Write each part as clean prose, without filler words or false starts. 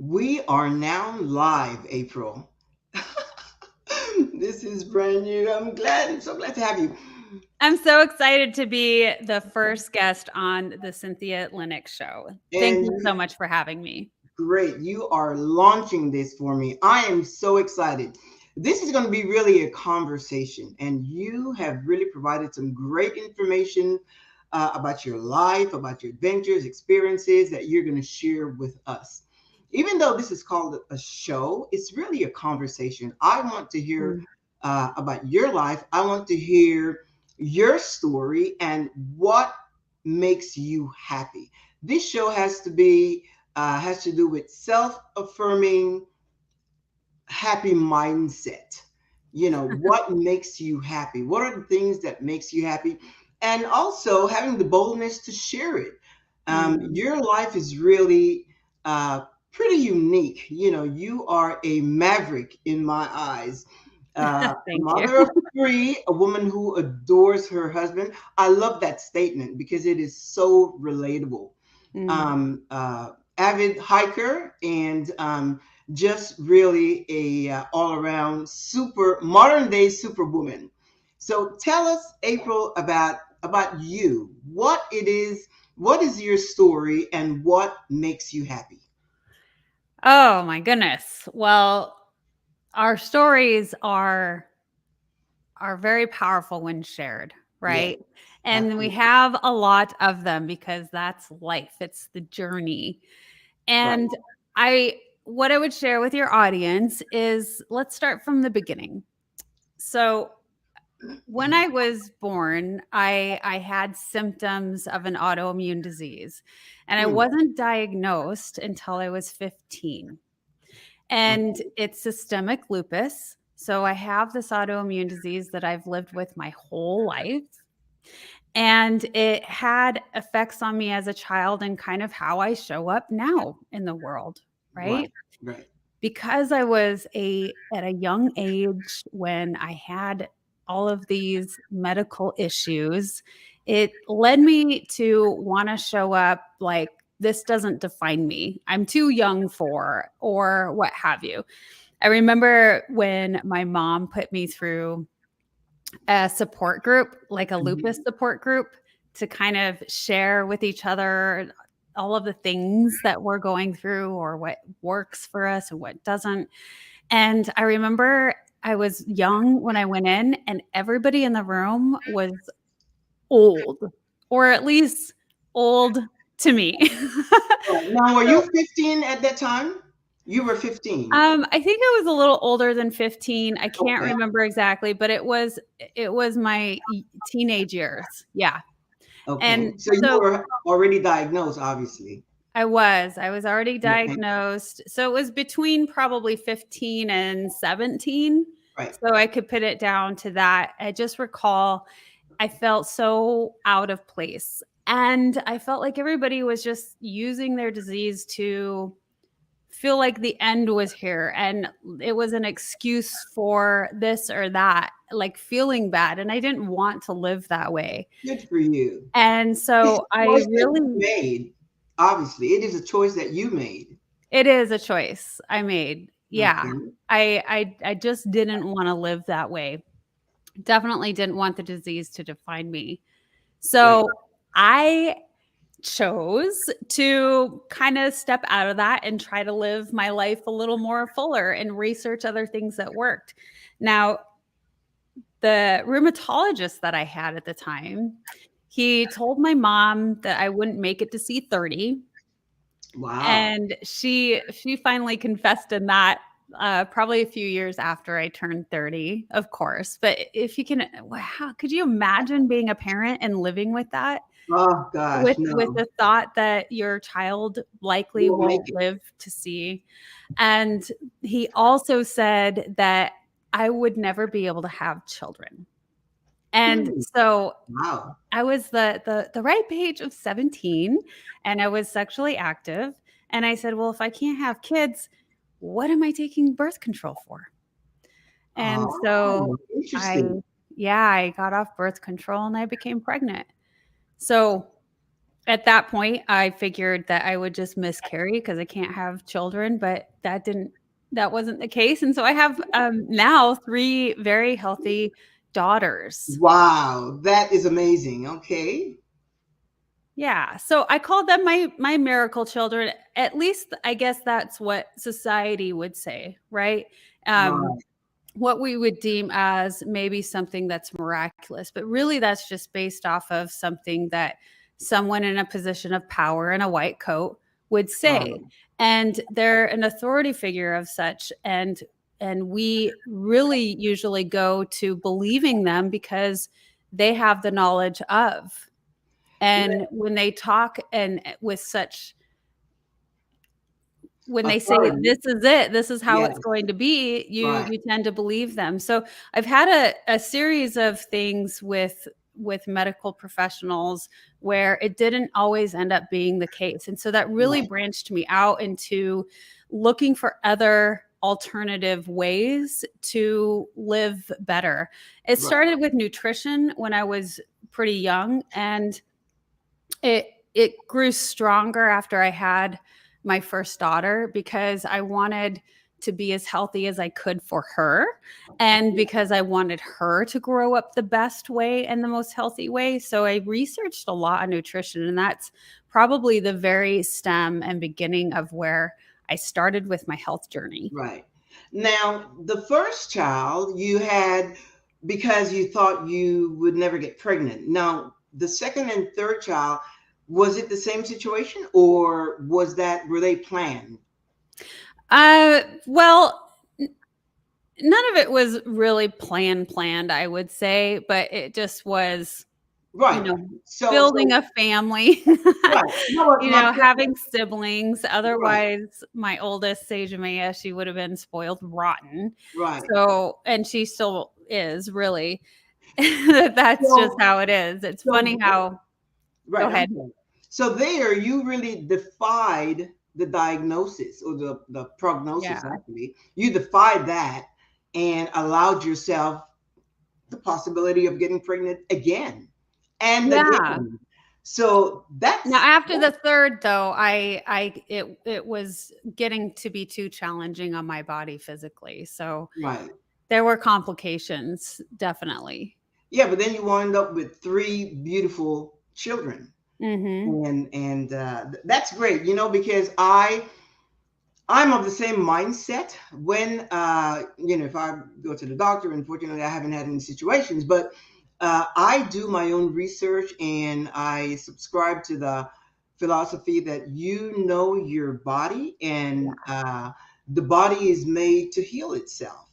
We are now live, April. This is brand new. I'm so glad to have you. I'm so excited to be the first guest on the Cynthia Linox Show. Thank And you so much for having me. great, you are launching this for me. I am so excited. This is going to be really a conversation, and you have really provided some great information about your life, about your adventures, experiences that you're going to share with us. Even though this is called a show, it's really a conversation. I want to hear Mm. about your life. I want to hear your story and what makes you happy. This show has to do with self-affirming, happy mindset. What makes you happy? What are the things that makes you happy? And also having the boldness to share it. Mm. Your life is really pretty unique. You are a maverick in my eyes. A Thank you. mother of three, a woman who adores her husband. I love that statement because it is so relatable. Mm. Avid hiker and just really a all around super modern day superwoman. So tell us, April, about you. What is your story, and what makes you happy? Oh my goodness. Well, our stories are very powerful when shared, Yes, right? And we absolutely. have a lot of them because that's life. It's the journey. Right. And I what I would share with your audience is let's start from the beginning. So, when I was born, I had symptoms of an autoimmune disease, and I Hmm. wasn't diagnosed until I was 15. And Okay. it's systemic lupus. So I have this autoimmune disease that I've lived with my whole life. And it had effects on me as a child and kind of how I show up now in the world, Right. right? Right. Because I was a at a young age when I had all of these medical issues, it led me to want to show up like this doesn't define me. I'm too young for or what have you. I remember when my mom put me through a support group, like a lupus Mhm. support group, to kind of share with each other all of the things that we're going through or what works for us and what doesn't. And I remember I was young when I went in, and everybody in the room was old, or at least old to me. Right. Now, were So, you 15 at that time? You were 15. I think I was a little older than 15. I can't Okay. remember exactly, but it was my teenage years. Yeah. And Okay. So you so were already diagnosed, obviously. I was already Okay. diagnosed. So it was between probably 15 and 17. Right. So I could put it down to that. I just recall I felt so out of place. And I felt like everybody was just using their disease to feel like the end was here, and it was an excuse for this or that, like feeling bad. And I didn't want to live that way. Good for you. And It's so a I choice that you really, made. Obviously, it is a choice that you made. it is a choice I made. Yeah. Okay. I just didn't want to live that way. Definitely didn't want the disease to define me. Right. So I chose to kind of step out of that and try to live my life a little more fuller and research other things that worked. Now, the rheumatologist that I had at the time, he told my mom that I wouldn't make it to see 30, Wow. and she finally confessed in that probably a few years after I turned 30, of course. But if you can, wow, could you imagine being a parent and living with that? Oh gosh, With no. the thought that your child likely You will make won't it. live to see. And he also said that I would never be able to have children. And Hmm. so Wow. I was the right age of 17, and I was sexually active, and I said, "Well, if I can't have kids, what am I taking birth control for?" And so Oh, I interesting. yeah, I got off birth control and I became pregnant. So At that point, I figured that I would just miscarry because I can't have children, but that wasn't the case, and so I have, now 3 very healthy daughters. Wow, that is amazing. Okay. Yeah, so I call them my miracle children. At least I guess that's what society would say, right? Um, Right, what we would deem as maybe something that's miraculous, but really that's just based off of something that someone in a position of power in a white coat would say. right, And they're an authority figure of such, and we really usually go to believing them because they have the knowledge of. And when they talk and with such when they say, authority. "This is it, this is how it's Yes, going to be," right, you tend to believe them. So, I've had a series of things with medical professionals where it didn't always end up being the case, and so that really right, branched me out into looking for other alternative ways to live better. It right, started with nutrition when I was pretty young, and it grew stronger after I had my first daughter because I wanted to be as healthy as I could for her, and because I wanted her to grow up the best way and the most healthy way. So I researched a lot on nutrition, and that's probably the very stem and beginning of where I started with my health journey. right. Now, the first child you had because you thought you would never get pregnant. Now, the second and third child, was it the same situation or were they planned? Well, none of it was really planned, I would say, but it just was, you Right. know, building So a family, right. No, but my point, having siblings. right, Otherwise, my oldest, Sage Maya, she would have been spoiled rotten. right. So, and she still is really. That's just So how it is. It's funny so how. Go right, I'm ahead. sorry. So there you really defied the diagnosis or the prognosis Yeah. actually. You defied that and allowed yourself the possibility of getting pregnant again and Yeah. again. So Now that's after the third though, it was getting to be too challenging on my body physically. So right. there were complications, definitely. Yeah, but then you wind up with three beautiful children. Mhm. And that's great, because I'm of the same mindset when if I go to the doctor. Unfortunately, I haven't had any situations, but I do my own research and I subscribe to the philosophy that you know your body, Yeah. and the body is made to heal itself.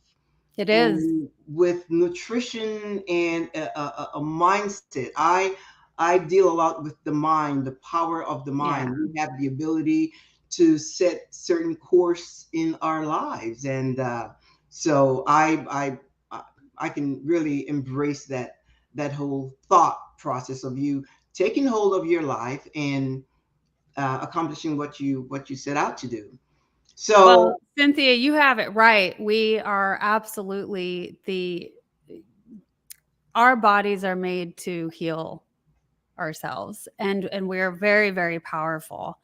It is. And with nutrition and a mindset, I deal a lot with the mind, the power of the Yeah. mind. We have the ability to set certain course in our lives, and so I can really embrace that whole thought process of you taking hold of your life and accomplishing what you set out to do. Well, So Cynthia, you have it right. We are absolutely the our bodies are made to heal ourselves, and we're very, very powerful.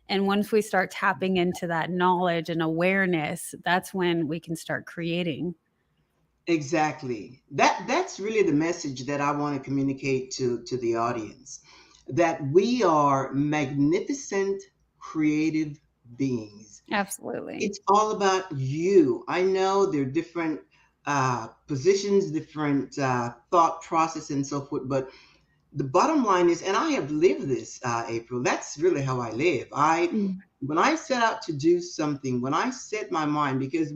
And once we start tapping into that knowledge and awareness, that's when we can start creating. exactly. That's really the message that I want to communicate to the audience, that we are magnificent creative beings. Absolutely. It's all about you. I know there are different positions, different thought process and so forth, but the bottom line is, and I have lived this, April, that's really how I live. Mm. When I set out to do something, when I set my mind, because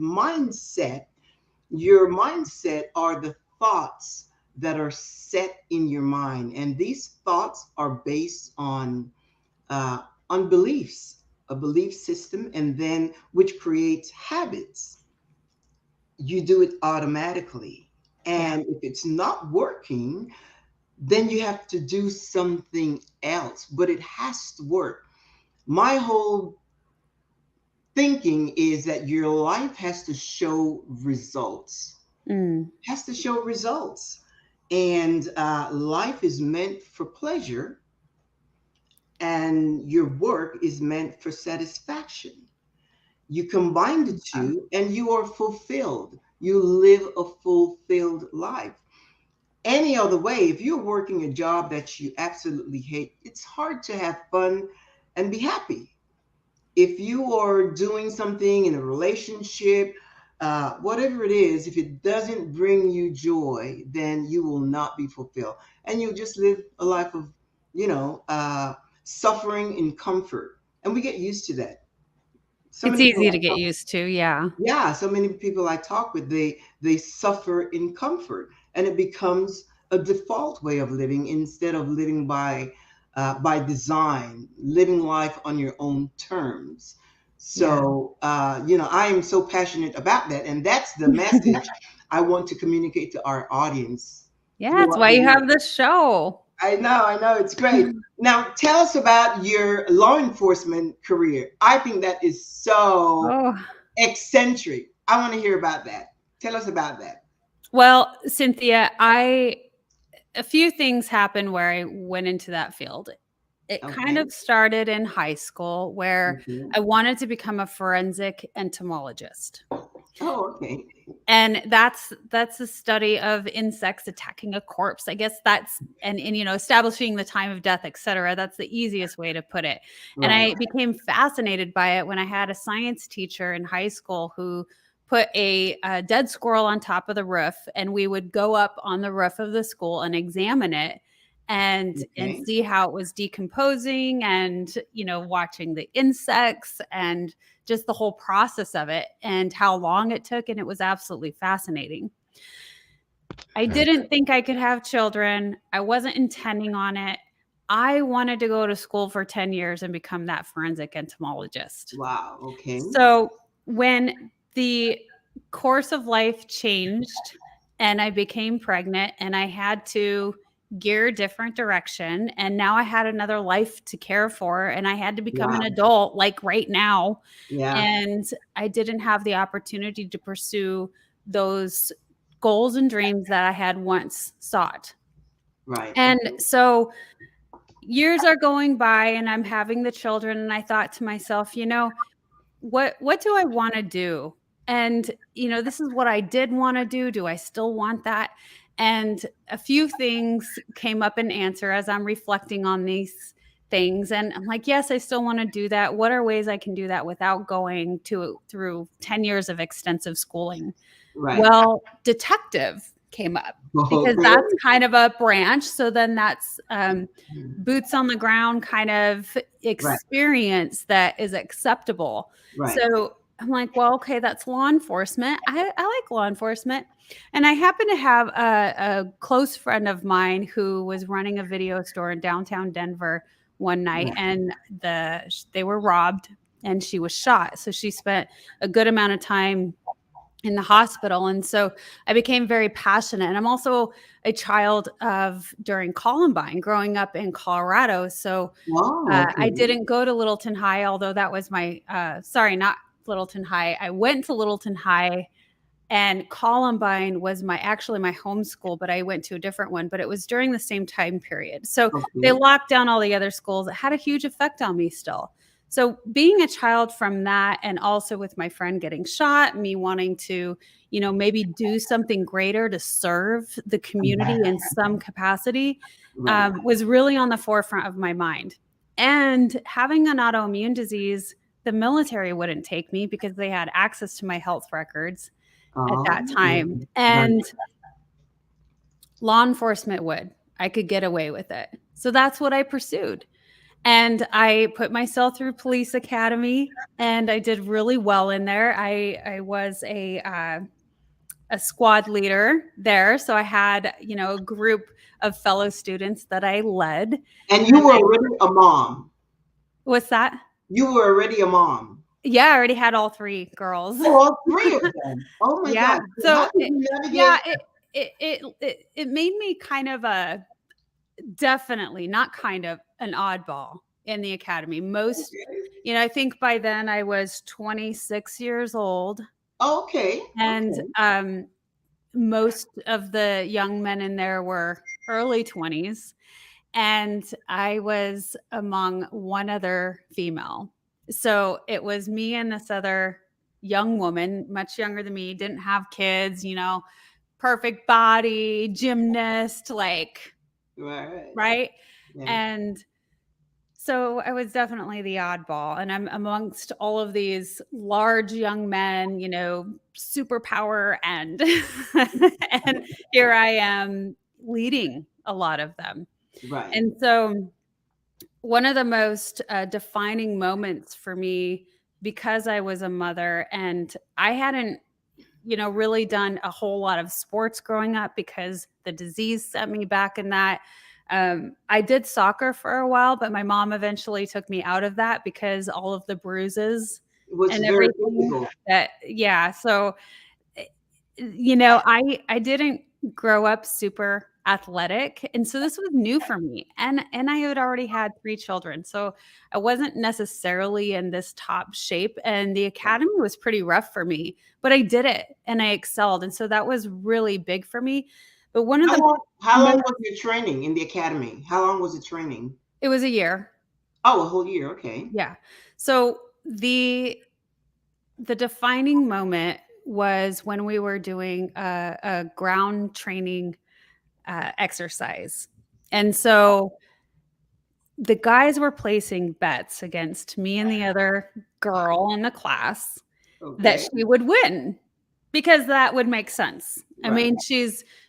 your mindset are the thoughts that are set in your mind, and these thoughts are based uh, on beliefs, a belief system, and then which creates habits. You do it automatically, Yeah. and if it's not working, then you have to do something else, but it has to work. My whole thinking is that your life has to show results, Mm. has to show results. And life is meant for pleasure, and your work is meant for satisfaction. You combine the two and you are fulfilled. You live a fulfilled life. Any other way, if you're working a job that you absolutely hate, it's hard to have fun and be happy. If you are doing something in a relationship, whatever it is, if it doesn't bring you joy, then you will not be fulfilled. And you'll just live a life of, you know, suffering in comfort. And we get used to that. So It's many people easy I to get talk, used to, yeah. yeah, so many people I talk with, they suffer in comfort, and it becomes a default way of living instead of living by design, living life on your own terms. Yeah. So you know, I am so passionate about that, and that's the message I want to communicate to our audience Yeah, through it's what why we you do. have this show. I know, it's great. Now, tell us about your law enforcement career. I think that is so Oh, eccentric. I want to hear about that. Tell us about that. well, Cynthia, I a few things happened where I went into that field. It kind Okay. of started in high school where Okay. I wanted to become a forensic entomologist. Oh, okay. And that's the study of insects attacking a corpse. I guess that's and establishing the time of death, etc. That's the easiest way to put it. And Right. I became fascinated by it when I had a science teacher in high school who put a dead squirrel on top of the roof, and we would go up on the roof of the school and examine it and Okay. see how it was decomposing, and watching the insects and just the whole process of it and how long it took. And it was absolutely fascinating. I didn't think I could have children. I wasn't intending on it. I wanted to go to school for 10 years and become that forensic entomologist. Wow. Okay. So when the course of life changed and I became pregnant and I had to gear a different direction, and now I had another life to care for, and I had to become an Wow. adult like right now, Yeah. and I didn't have the opportunity to pursue those goals and dreams that I had once sought. Right. And Okay. so years are going by and I'm having the children, and I thought to myself, what do I want to do? And this is what I did want to do. Do I still want that? And a few things came up in answer as I'm reflecting on these things, and I'm like, yes, I still want to do that. What are ways I can do that without going to through 10 years of extensive schooling? Right. Well, detective came up because Okay. that's kind of a branch. So then that's boots on the ground kind of Right. experience that is acceptable. Right. So I'm like, well, okay, that's law enforcement. I like law enforcement. And I happen to have a close friend of mine who was running a video store in downtown Denver one night, Right. and they were robbed and she was shot. So she spent a good amount of time in the hospital. And so I became very passionate. And I'm also a child of during Columbine, growing up in Colorado. So Oh, I okay. didn't go to Littleton High, although that was my, sorry, not Littleton High. I went to Littleton High, and Columbine was actually my homeschool, but I went to a different one, but it was during the same time period. So they Okay. locked down all the other schools. It had a huge effect on me still. So being a child from that, and also with my friend getting shot, me wanting to, maybe do something greater to serve the community in some capacity, Right. was really on the forefront of my mind. And having an autoimmune disease, the military wouldn't take me because they had access to my health records at Oh, that time, okay. Right. and law enforcement would. I could get away with it. So that's what I pursued. And I put myself through police academy, and I did really well in there. I was a squad leader there, so I had, a group of fellow students that I led. And you And were already a mom. what's that? You were already a mom. Yeah, I already had all 3 girls. Oh, all three of them. Oh my Yeah. God. How So did you yeah, navigate? it made me kind of a definitely not kind of an oddball in the academy. Most, Okay. I think by then I was 26 years old, Okay. and Okay. most of the young men in there were early 20s. and I was among one other female. So it was me and this other young woman, much younger than me, didn't have kids, perfect body, gymnast, like, Right. right? Yeah. And so I was definitely the oddball. And I'm amongst all of these large young men, superpower and and here I am leading a lot of them. Right. And so one of the most defining moments for me, because I was a mother and I hadn't really done a whole lot of sports growing up because the disease set me back in that. I did soccer for a while, but my mom eventually took me out of that because all of the bruises It was and very everything physical. that, yeah. So I didn't grow up super athletic, and so this was new for me, and I had already had 3 children, so I wasn't necessarily in this top shape, and the academy was pretty rough for me, but I did it, and I excelled, and so that was really big for me, but one of How the long? How long most was your training in the academy? How long was the training? it was a year. Oh, a whole year. Okay. Yeah. So the defining moment was when we were doing a ground training exercise. And so the guys were placing bets against me and the other girl in the class that Okay. she would win because that would make sense. I Right. mean,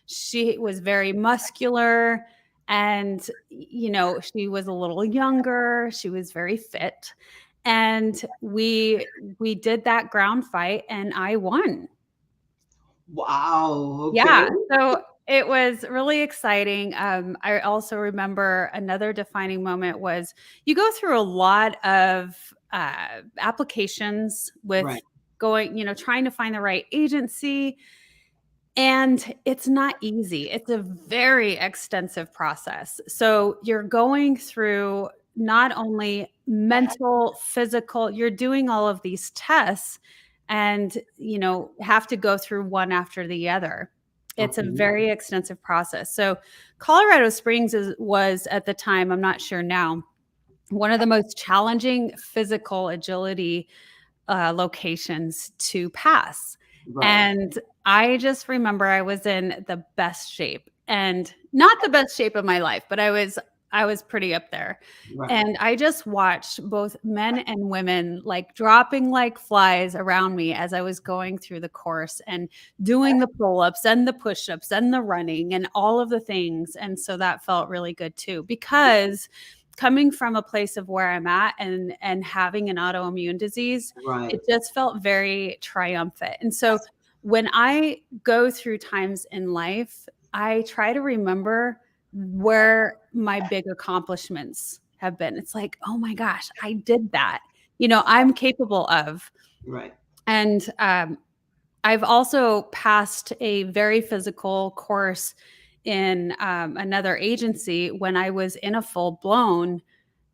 she was very muscular and she was a little younger, she was very fit. And we did that ground fight and I won. Wow. Okay. Yeah, so it was really exciting. I also remember another defining moment was you go through a lot of applications with Right. going, trying to find the right agency, and it's not easy. It's a very extensive process. So you're going through not only mental, physical, you're doing all of these tests and, have to go through one after the other. It's a Okay. very extensive process. So Colorado Springs was at the time, I'm not sure now, one of the most challenging physical agility locations to pass. Right. And I just remember I was in the best shape and not the best shape of my life, but I was pretty up there. Right. And I just watched both men and women like dropping like flies around me as I was going through the course and doing the pull-ups and the push-ups and the running and all of the things. And so that felt really good too because coming from a place of where I'm at and having an autoimmune disease, Right. it just felt very triumphant. And so when I go through times in life, I try to remember where my big accomplishments have been. It's like, oh my gosh, I did that. I'm capable of. Right. And I've also passed a very physical course in another agency when I was in a full blown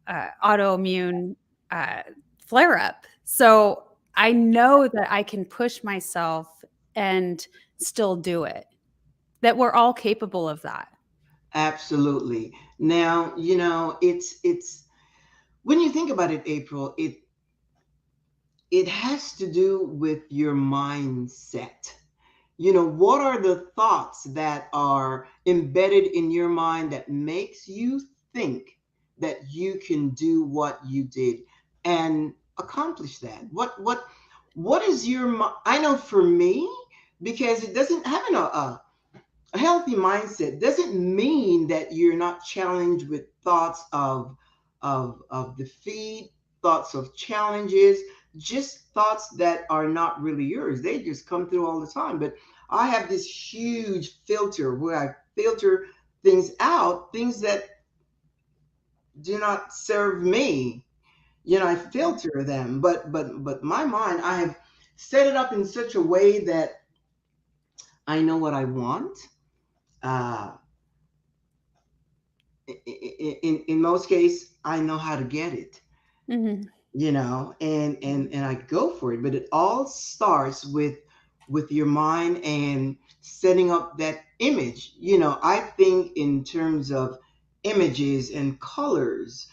autoimmune uh, flare up. So I know that I can push myself and still do it, that we're all capable of that. Absolutely. Now, it's when you think about it, April, it has to do with your mindset. What are the thoughts that are embedded in your mind that makes you think that you can do what you did and accomplish that? What is your I know for me, because it doesn't having a healthy mindset doesn't mean that you're not challenged with thoughts of defeat, thoughts of challenges, just thoughts that are not really yours. They just come through all the time. But I have this huge filter where I filter things out, things that do not serve me. I filter them. But my mind, I have set it up in such a way that I know what I want. Uh, in most cases I know how to get it, Mhm. and I go for it. But it all starts with your mind and setting up that image. I think in terms of images and colors.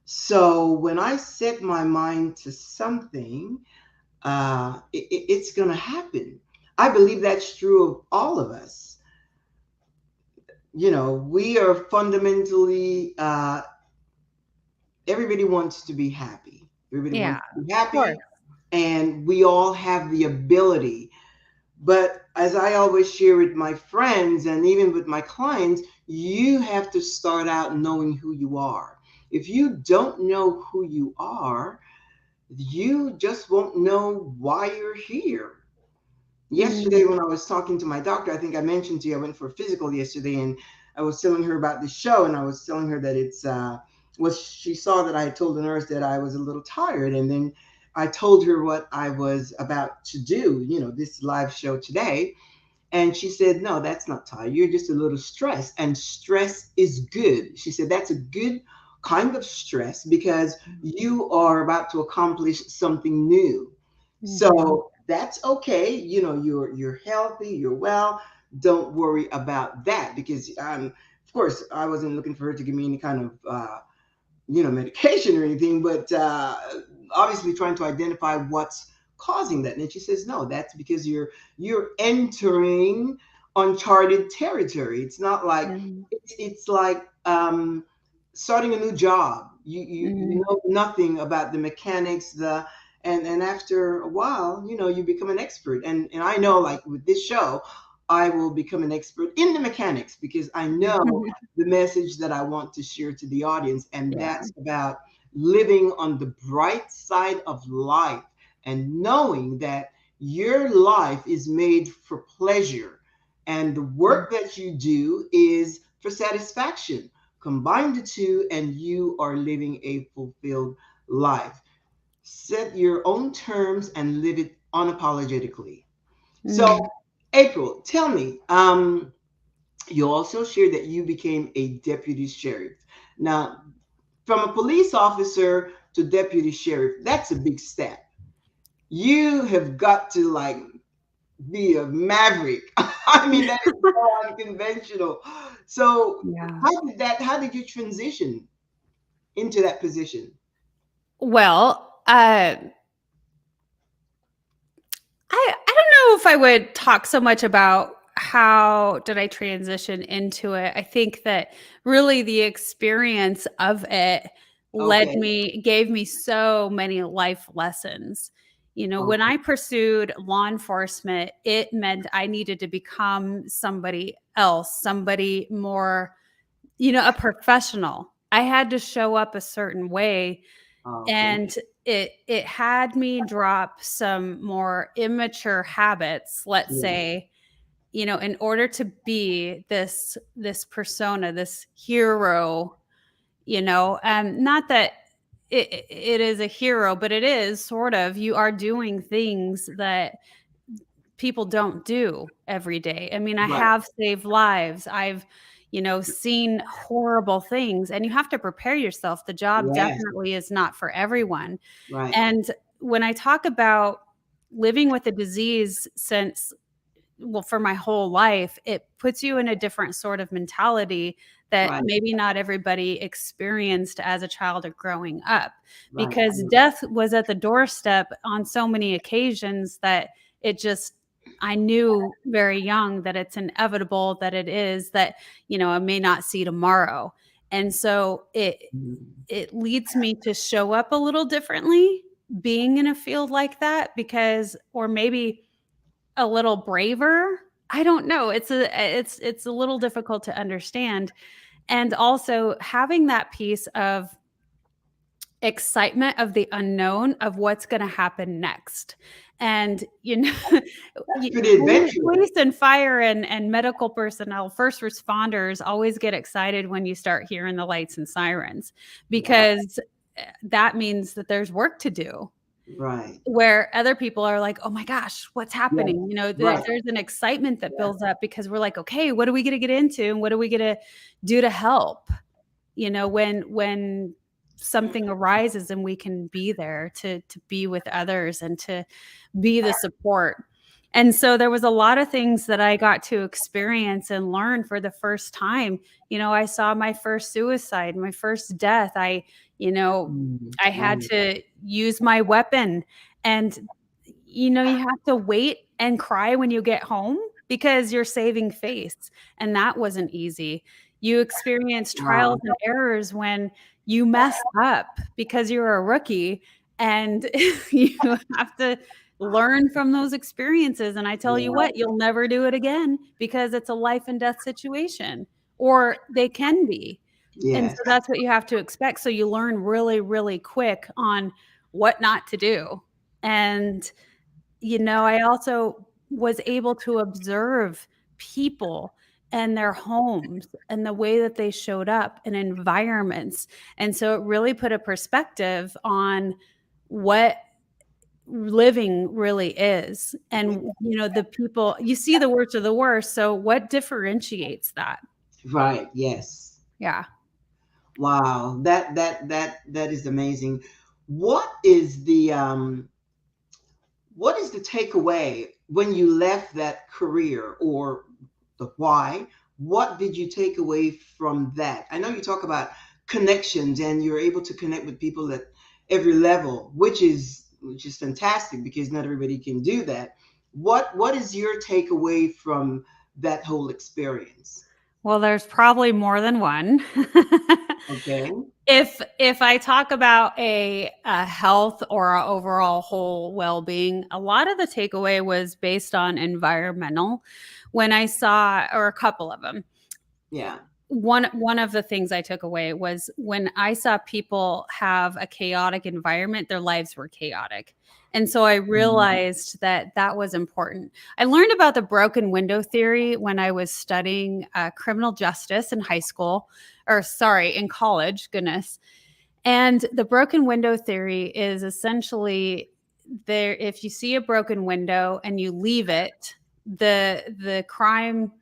So when I set my mind to something, it's going to happen. I believe that's true of all of us. We are fundamentally, everybody wants to be happy. Everybody Yeah, wants to be of course. happy, and we all have the ability. But as I always share with my friends and even with my clients, you have to start out knowing who you are. If you don't know who you are, you just won't know why you're here. Yesterday, Mm, when I was talking to my doctor, I think I mentioned to you I went for a physical yesterday, and I was telling her about the show, and I was telling her that it's well, she saw that I had told the nurse that I was a little tired, and then I told her what I was about to do, this live show today. And she said, no, that's not tired. You're just a little stressed. And stress is good. She said, that's a good kind of stress because you are about to accomplish something new. mhm, So that's okay. You're healthy, you're well. Don't worry about that because of course I wasn't looking for her to give me any kind of medication or anything, but obviously trying to identify what's causing that. And she says, no, that's because you're entering uncharted territory. It's not like mm, it's like starting a new job. You mm, know nothing about the mechanics, and after a while, you become an expert. And I know, like with this show, I will become an expert in the mechanics because I know the message that I want to share to the audience, and yeah. that's about living on the bright side of life and knowing that your life is made for pleasure and the Mm, work that you do is for satisfaction. Combine the two, and you are living a fulfilled life. Set your own terms and live it unapologetically. So, mm. April, tell me, you also shared that you became a deputy sheriff. Now, from a police officer to deputy sheriff, that's a big step. You have got to like be a maverick. I mean, that is so unconventional. So, Yeah. how did you transition into that position? Well, I don't know if I would talk so much about how did I transition into it. I think that really the experience of it Okay. gave me so many life lessons. When Okay. I pursued law enforcement, it meant I needed to become somebody else, somebody more, a professional. I had to show up a certain way, Okay. and it had me drop some more immature habits, let's Yeah. say, in order to be this persona, this hero, not that it is a hero, but it is sort of, you are doing things that people don't do every day. I mean, I Right. have saved lives. I've, seen horrible things, and you have to prepare yourself. The job Yes. definitely is not for everyone. Right. And when I talk about living with a disease since, well, for my whole life, it puts you in a different sort of mentality that Right. maybe not everybody experienced as a child or growing up, Right. because death was at the doorstep on so many occasions that it just, I knew very young that it's inevitable, that it is, that, I may not see tomorrow. And so Mhm. it leads me to show up a little differently being in a field like that, because, or maybe a little braver. I don't know. It's a little difficult to understand. And also having that piece of excitement of the unknown of what's going to happen next. And That's pretty adventurous. police and fire and medical personnel, first responders always get excited when you start hearing the lights and sirens, Right. because that means that there's work to do, Right. where other people are like, "Oh my gosh, what's Yeah. happening?" Right. There's an excitement that Yeah. builds up because we're like, "Okay, what are we gonna get into, and what are we gonna do to help?" When something arises, and we can be there to be with others and to be the support. And so there was a lot of things that I got to experience and learn for the first time. I saw my first suicide, my first death. You know, I had Right. to use my weapon. And you have to wait and cry when you get home because you're saving face, and that wasn't easy. You experience trials Wow. and errors when you mess up because you're a rookie, and you have to learn from those experiences, and I tell you Yeah. what, you'll never do it again because it's a life and death situation, or they can be. And Yes. so that's what you have to expect, so you learn really, really quick on what not to do. And I also was able to observe people and their homes and the way that they showed up in environments. And so it really put a perspective on what living really is. And, the people, you see the worst of the worst. So what differentiates that? Right. Yes. Yeah. Wow. That is amazing. What is the what is the takeaway when you left that career, or the why? What did you take away from that? I know you talk about connections and you're able to connect with people at every level, which is fantastic because not everybody can do that. What is your takeaway from that whole experience? Well, there's probably more than one. Okay. If I talk about a health or a overall whole well-being, a lot of the takeaway was based on environmental. When I saw, or a couple of them, Yeah. one of the things I took away was when I saw people have a chaotic environment, their lives were chaotic. And so I Mhm. realized that that was important. I learned about the broken window theory when I was studying criminal justice in high school, or sorry, in college, goodness. And the broken window theory is essentially, there if you see a broken window and you leave it, the crime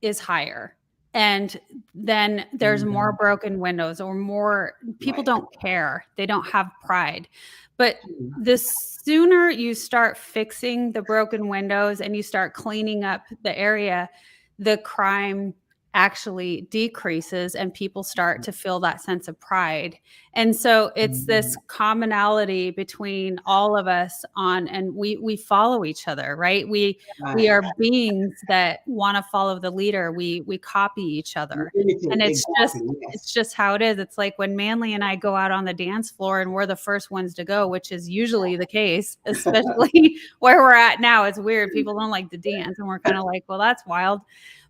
is higher. And then there's more Mhm. broken windows, or more people Right. don't care. They don't have pride. But Mhm. the sooner you start fixing the broken windows and you start cleaning up the area, the crime actually decreases and people start to feel that sense of pride. And so it's this Mhm. commonality between all of us, and we follow each other, right? We Right. are beings that want to follow the leader. We copy each other. Anything. And Exactly. Yes. it's just how it is. It's like when Manly and I go out on the dance floor and we're the first ones to go, which is usually the case, especially where we're at now. It's weird. People don't like to dance, and we're kind of like, well, that's wild.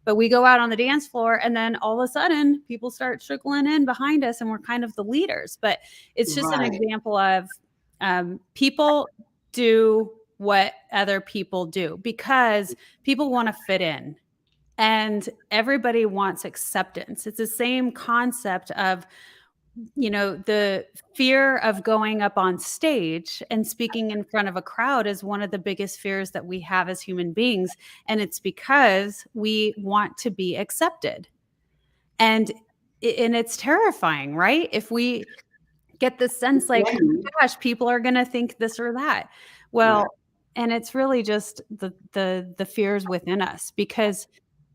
But we go out on the dance floor, and then all of a sudden people start trickling in behind us, and we're kind of the leaders. But it's just an Right. example of people do what other people do because people want to fit in, and everybody wants acceptance. It's the same concept of, the fear of going up on stage and speaking in front of a crowd is one of the biggest fears that we have as human beings. And it's because we want to be accepted. And it's terrifying, right? If we get the It sense like, oh can be. my gosh, people are going to think this or that. Right. Well, and it's really just the fears within us, because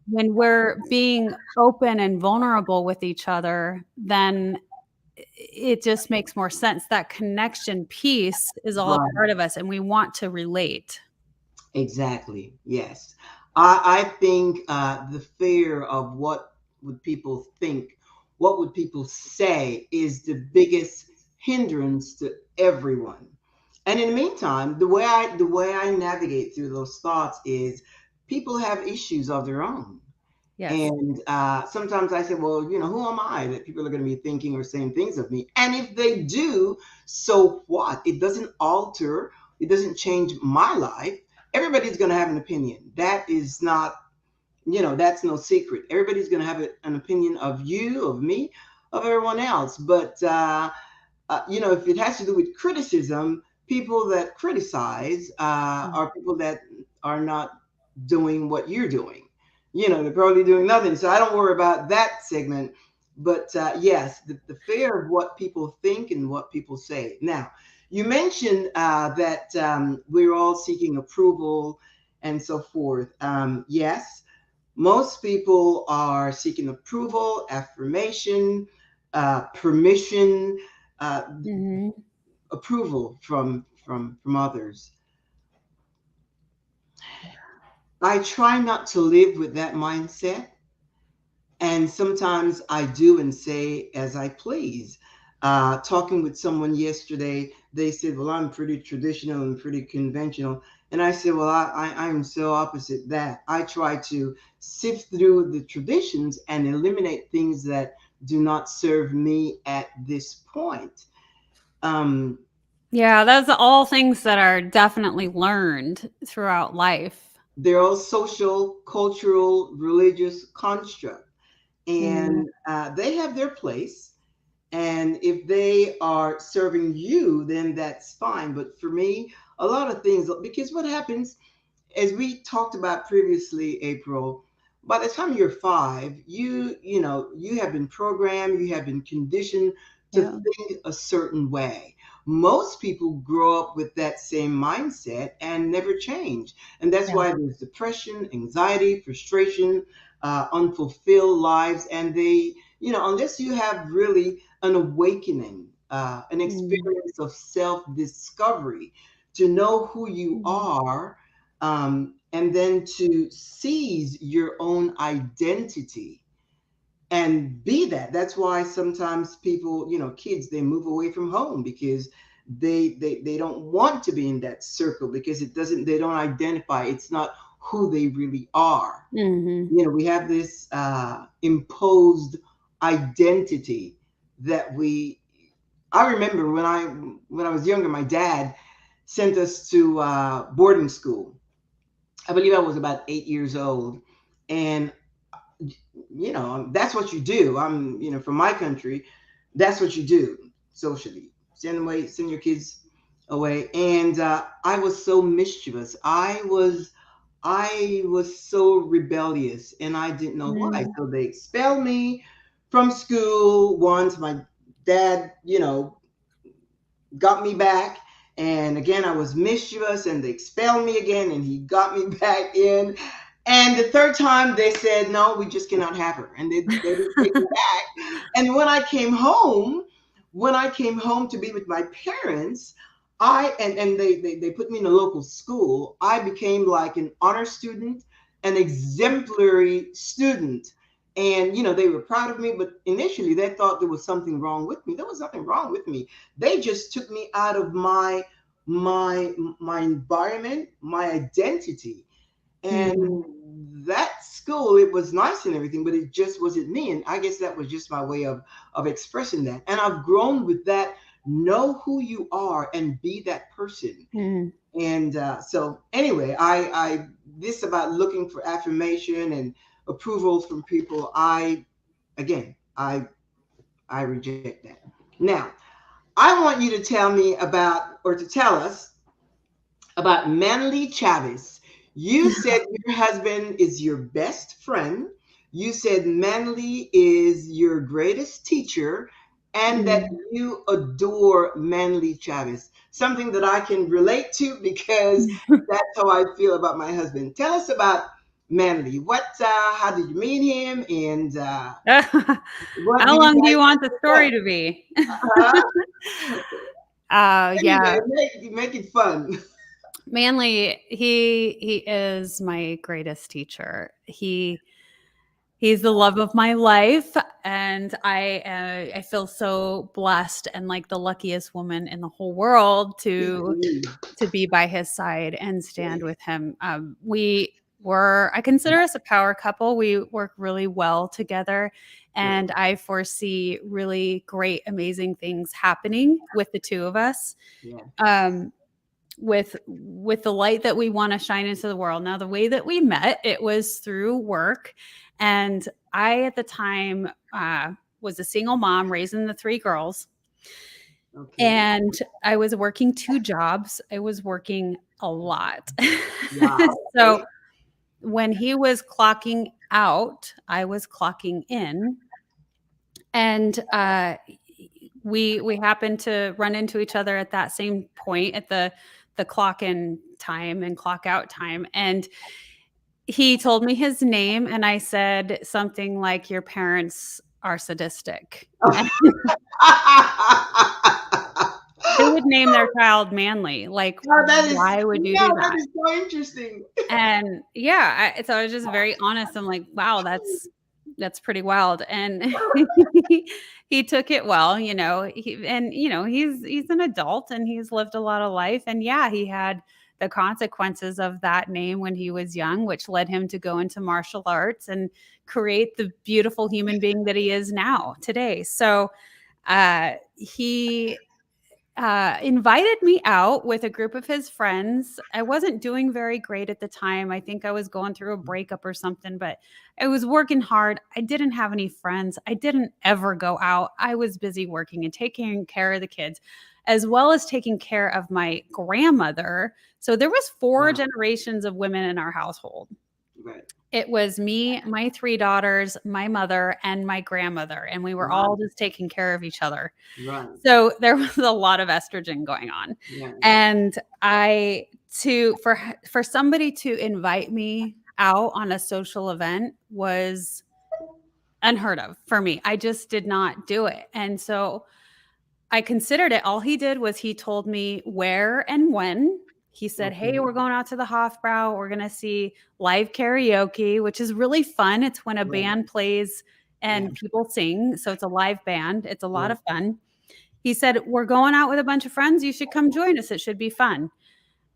when we're being open and vulnerable with each other, then it just makes more sense. That connection piece is all a Right. part of us, and we want to relate. Exactly. Yes. I think the fear of what would people think, what would people say, is the biggest hindrance to everyone. And in the meantime, the way I navigate through those thoughts is people have issues of their own. Yes. And sometimes I say, well, who am I that people are going to be thinking or saying things of me? And if they do, so what? It doesn't alter, it doesn't change my life. Everybody's going to have an opinion. That is not, that's no secret. Everybody's going to have an opinion of you, of me, of everyone else. But if it has to do with criticism, people that criticize are people that are not doing what you're doing. They're probably doing nothing. So I don't worry about that segment. But yes, the fear of what people think and what people say. Now, you mentioned that we're all seeking approval and so forth. Yes, most people are seeking approval, affirmation, permission, uh, Mhm. approval from others. I try not to live with that mindset. And sometimes I do and say as I please. Talking with someone yesterday, they said, "Well, I'm pretty traditional and pretty conventional." And I said, "Well, I am so opposite that. I try to sift through the traditions and eliminate things that do not serve me at this point." Um, Yeah, those are all things that are definitely learned throughout life. they're all social, cultural, religious construct, Mhm. and they have their place. And if they are serving you, then that's fine. But for me, a lot of things, because what happens, as we talked about previously, April, by the time you're five, you have been programmed, you have been conditioned to Yeah. think a certain way. Most people grow up with that same mindset and never change. And that's Yeah. why there's depression, anxiety, frustration, unfulfilled lives. And unless you have really an awakening, an Mhm. experience of self discovery to know who you Mhm. are, and then to seize your own identity and be that. That's why sometimes people, kids, they move away from home because they don't want to be in that circle because they don't identify. It's not who they really are. Mhm. We have this imposed identity that we. I remember when I was younger, my dad sent us to boarding school. I believe I was about 8 years old, and that's what you do. From my country, that's what you do socially. Send your kids away, and I was so mischievous. I was so rebellious, and I didn't know why. Mhm. So they expelled me from school once. My dad, got me back. And again, I was mischievous, and they expelled me again, and he got me back in. And the third time, they said, "No, we just cannot have her," and they didn't take me back. And when I came home to be with my parents, they put me in a local school. I became like an honor student, an exemplary student. And they were proud of me, but initially they thought there was something wrong with me. There was nothing wrong with me. They just took me out of my environment, my identity. Mhm. And that school, it was nice and everything, but it just wasn't me. And I guess that was just my way of expressing that. And I've grown with that. Know who you are and be that person. Mhm. And so anyway, I this about looking for affirmation and approval from people. Again, I reject that. Now, I want you to tell me about, or to tell us about Manly Chavez. You said your husband is your best friend. You said Manly is your greatest teacher, and that Mhm. you adore Manly Chavez. Something that I can relate to because that's how I feel about my husband. Tell us about Manly. How did you meet him, and what do How you long do you guys want do the together? story to be? Uh-huh. Yeah, Anyway, make it fun. Manly, he is my greatest teacher. He's the love of my life, and I feel so blessed and like the luckiest woman in the whole world to be by his side and stand Yes. with him. I consider us a power couple. We work really well together, Yes. and I foresee really great, amazing things happening with the two of us. Yeah. Um, with the light that we want to shine into the world. Now, the way that we met, it was through work, and I at the time was a single mom raising the three girls, Okay. and I was working two jobs. I was working a lot. Wow. So Okay. when he was clocking out, I was clocking in, and we happened to run into each other at that same point at the the clock in time and clock out time. And he told me his name, and I said something like, "Your parents are sadistic." And who would name their child Manly? Like, Oh, that is, why would you yeah, do that that? is so interesting. And yeah, so I was just very honest. I'm like, wow, that's pretty wild. And he took it well, and he's an adult and he's lived a lot of life. And yeah, he had the consequences of that name when he was young, which led him to go into martial arts and create the beautiful human being that he is now today. So he invited me out with a group of his friends. I wasn't doing very great at the time. I think I was going through a breakup or something, but I was working hard. I didn't have any friends. I didn't ever go out. I was busy working and taking care of the kids, as well as taking care of my grandmother. So there was four Wow. generations of women in our household. Right. It was me, my three daughters, my mother, and my grandmother, and we were all Wow. just taking care of each other. Right. So there was a lot of estrogen going on. Yes. And I to for somebody to invite me out on a social event was unheard of for me. I just did not do it. And so I considered it. All he did was he told me where and when. He said, "Hey, Okay. we're going out to the Hofbrau. We're going to see live karaoke, which is really fun. It's when a Right. band plays Yeah. and people sing. So it's a live band. It's a lot Right. of fun." He said, "We're going out with a bunch of friends. You should come join us. It should be fun."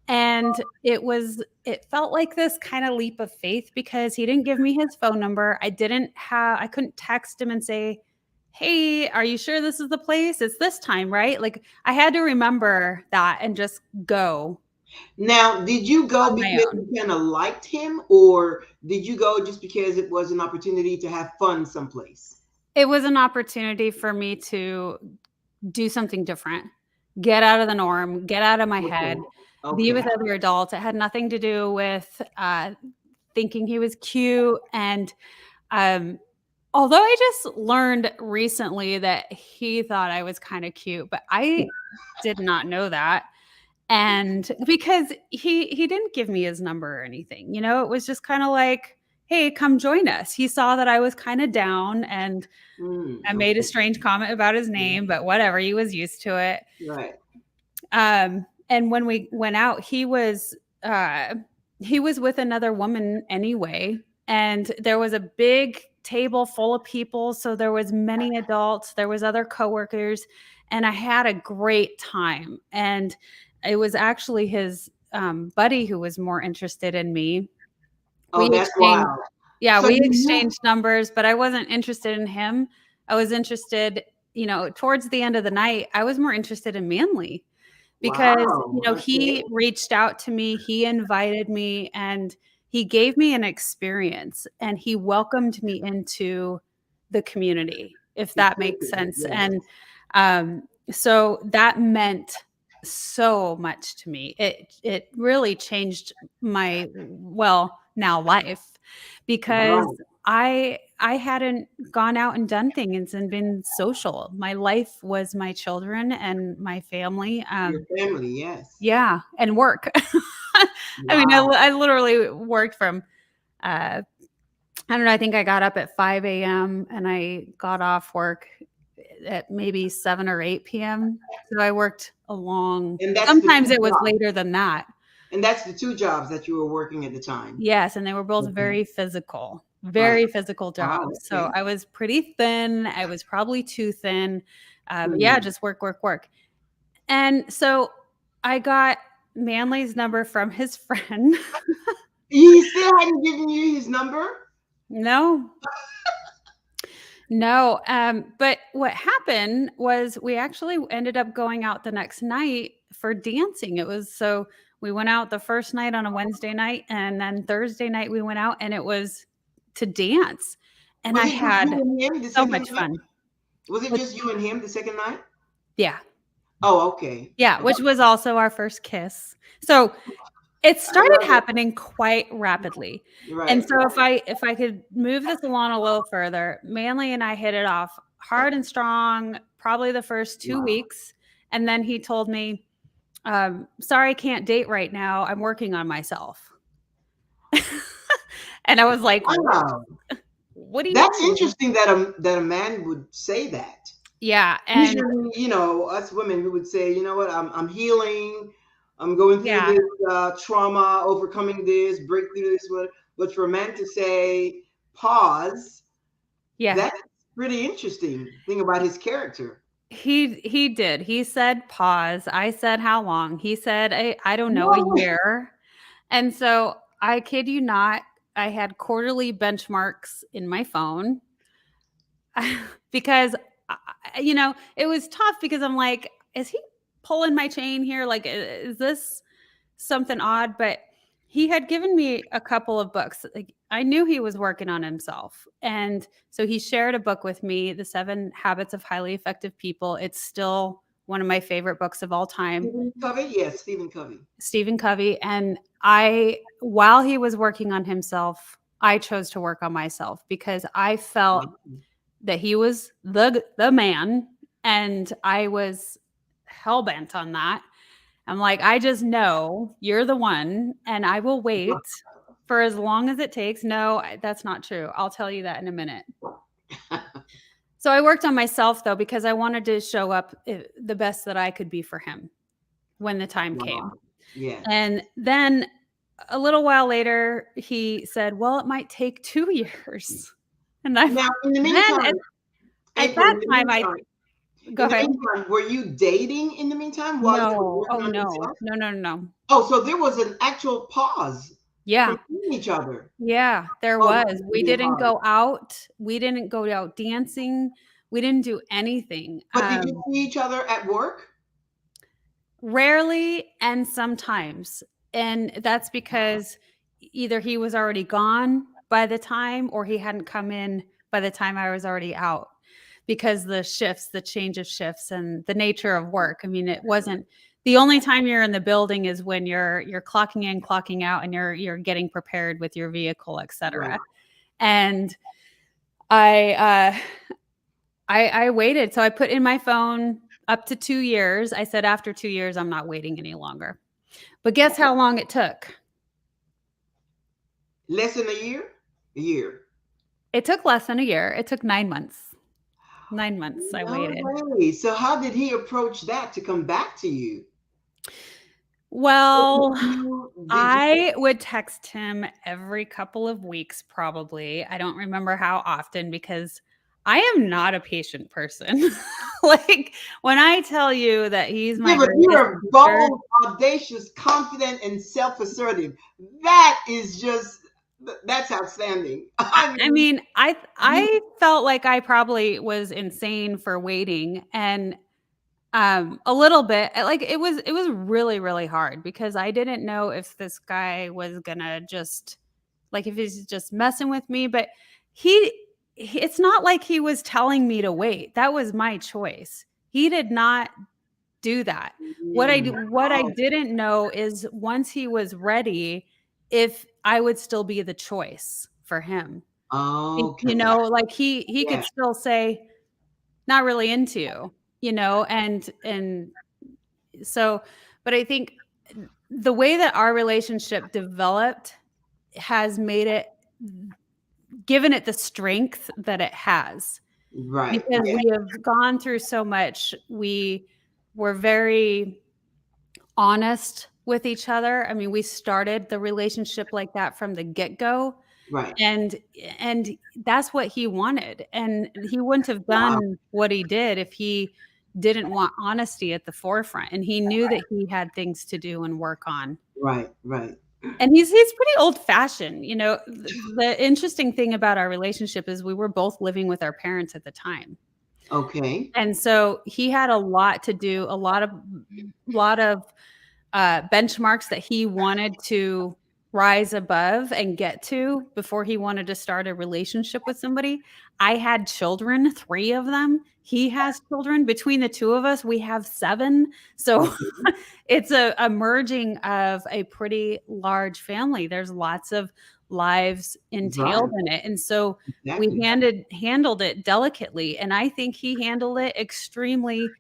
And it felt like this kind of leap of faith because he didn't give me his phone number. I couldn't text him and say, "Hey, are you sure this is the place? It's this time, right?" Like I had to remember that and just go Now, did you go on my because own. you kind of liked him, or did you go just because it was an opportunity to have fun someplace? It was an opportunity for me to do something different, get out of the norm, get out of my Okay. head, be Okay. with other adults. It had nothing to do with thinking he was cute. And um, although I just learned recently that he thought I was kind of cute, but I did not know that. And because he didn't give me his number or anything, it was just kind of like, "Hey, come join us." He saw that I was kind of down, and I made a Okay. strange comment about his name, but whatever, he was used to it. Right. And when we went out, he was with another woman anyway, and there was a big table full of people, so there was many adults, there was other coworkers, and I had a great time. And it was actually his buddy who was more interested in me. We Oh, that's exchanged wild. Yeah, So we you knew. exchanged numbers, but I wasn't interested in him. I was interested, towards the end of the night, I was more interested in Manly because, Wow. Okay. he reached out to me, he invited me, and he gave me an experience, and he welcomed me into the community, if He that took makes it. sense. Yes. And so that meant so much to me. It really changed my, well, now life, because Right. I hadn't gone out and done things and been social. My life was my children and my family. Your family. Yes. Yeah, and work. I mean, Wow. I literally worked from, uh, I don't know, I think I got up at 5 a.m. and I got off work at maybe 7 or 8 p.m. So I worked And that's the sometimes two it was jobs. later than that. And that's the two jobs that you were working at the time. Yes, and they were both Okay. Right. very physical Wow. jobs. So Okay. I was pretty thin. I was probably too thin. But yeah, Hmm. just work, work, work. And so I got Manly's number from his friend. He still hadn't given you his number? No, no. But what happened was we actually ended up going out the next night for dancing. We went out the first night on a Wednesday night, and then Thursday night we went out, and it was to dance. And Was I it just you had and him the so second much night? fun. Was it With just you and him the second night? Yeah. Oh, okay. Yeah, Okay. which was also our first kiss. So, it I started love it. happening quite rapidly. And Right. so if I could move this along a little further, Manly and I hit it off hard and strong probably the first 2 Wow. weeks, and then he told me, Sorry, I can't date right now. I'm working on myself. And I was like, Wow. what do you That's mean? interesting that a man would say that. Yeah. And Usually, us women, we would say, you know what, I'm healing, I'm going through yeah, this trauma, overcoming this, break through this. But for a man to say pause, yeah, that's pretty interesting thing about his character. he did. He said pause. I said how long? He said I don't know, a What? year. And so I kid you not, I had quarterly benchmarks in my phone because it was tough because I'm like, is he pulling my chain here? Like, is this something odd? But he had given me a couple of books. Like, I knew he was working on himself. And so he shared a book with me, The 7 Habits of Highly Effective People. It's still one of my favorite books of all time. Stephen Covey? Yes, Stephen Covey. Stephen Covey. And while he was working on himself, I chose to work on myself because I felt Wow. that he was the man, and I was hell bent on that. I'm like, I just know you're the one, and I will wait for as long as it takes. No, that's not true. I'll tell you that in a minute. So I worked on myself though because I wanted to show up the best that I could be for him when the time came. Wow. Yes. And then a little while later, he said, "Well, it might take 2 years." And I Now, in the then meantime, at April, that time, I go in the ahead. meantime, were you dating in the meantime while you were No. working Oh, on no. yourself? No, no, no, no. Oh, so there was an actual pause from Yeah. seeing each other. Yeah, there Oh, that was. must We be didn't hard. go out. We didn't go out dancing. We didn't do anything. But did you see each other at work? Rarely and sometimes. And that's because either he was already gone by the time or he hadn't come in by the time I was already out because the change of shifts and the nature of work. I mean, it wasn't the only time you're in the building is when you're clocking in, clocking out, and you're getting prepared with your vehicle, Right. etc. And I I waited. So I put in my phone up to 2 years. I said after 2 years, I'm not waiting any longer. But guess how long it took? Less than a year? A year. It took less than a year. It took 9 months. 9 months I No waited. way. So how did he approach that to come back to you? Well, Did you I would text him every couple of weeks probably. I don't remember how often because I am not a patient person. Like, when I tell you that he's Yeah, my but greatest you're teacher. bold, audacious, confident, and self-assertive. That is just that's outstanding. I I mean, mean, you I felt like I probably was insane for waiting, and a little bit like it was really, really hard because I didn't know if this guy was gonna just like if he's just messing with me, but he it's not like he was telling me to wait. That was my choice. He did not do that. What I oh, didn't know is once he was ready, if I would still be the choice for him. okay. Like he Yeah, could still say, "Not really into you," and so but I think the way that our relationship developed has made it given it the strength that it has right. because Yeah, we have gone through so much. We were very honest with each other. I mean, we started the relationship like that from the get-go. right. And and that's what he wanted, and he wouldn't have Wow. done what he did if he didn't want honesty at the forefront, and he knew that he had things to do and work on. Right, right. And he's pretty old-fashioned, the interesting thing about our relationship is we were both living with our parents at the time. Okay. And so he had a lot to do, a lot of benchmarks that he wanted to rise above and get to before he wanted to start a relationship with somebody. I had children, 3 of them. He has children. Between the 2 of us, we have 7. So Okay. it's a merging of a pretty large family. There's lots of lives entailed Right. in it. And so we Exactly. handled it delicately. And I think he handled it extremely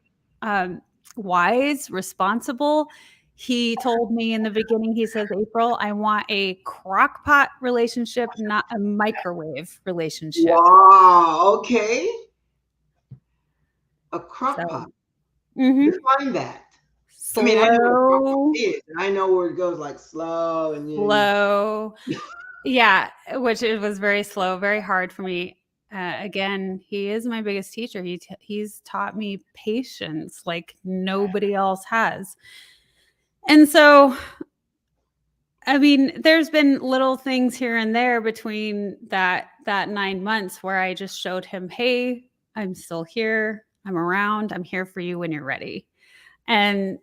wise, responsible. He told me in the beginning, he says, April, I want a crock pot relationship, not a microwave relationship. Wow. Okay. A crock So, pot. mhm. Define that. I mean, I know what a crock pot Slow, is, and I know where it goes like slow, and slow. Yeah, which it was very slow, very hard for me. Again, he is my biggest teacher. He's taught me patience like nobody else has. And so, I mean, there's been little things here and there between that 9 months where I just showed him, "Hey, I'm still here. I'm around. I'm here for you when you're ready." And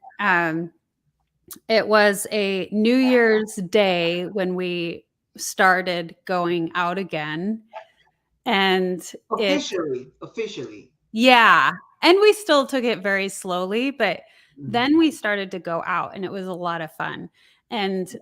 it was a New Year's Day when we started going out again, and it officially. yeah, and we still took it very slowly, but Mhm. then we started to go out, and it was a lot of fun, and,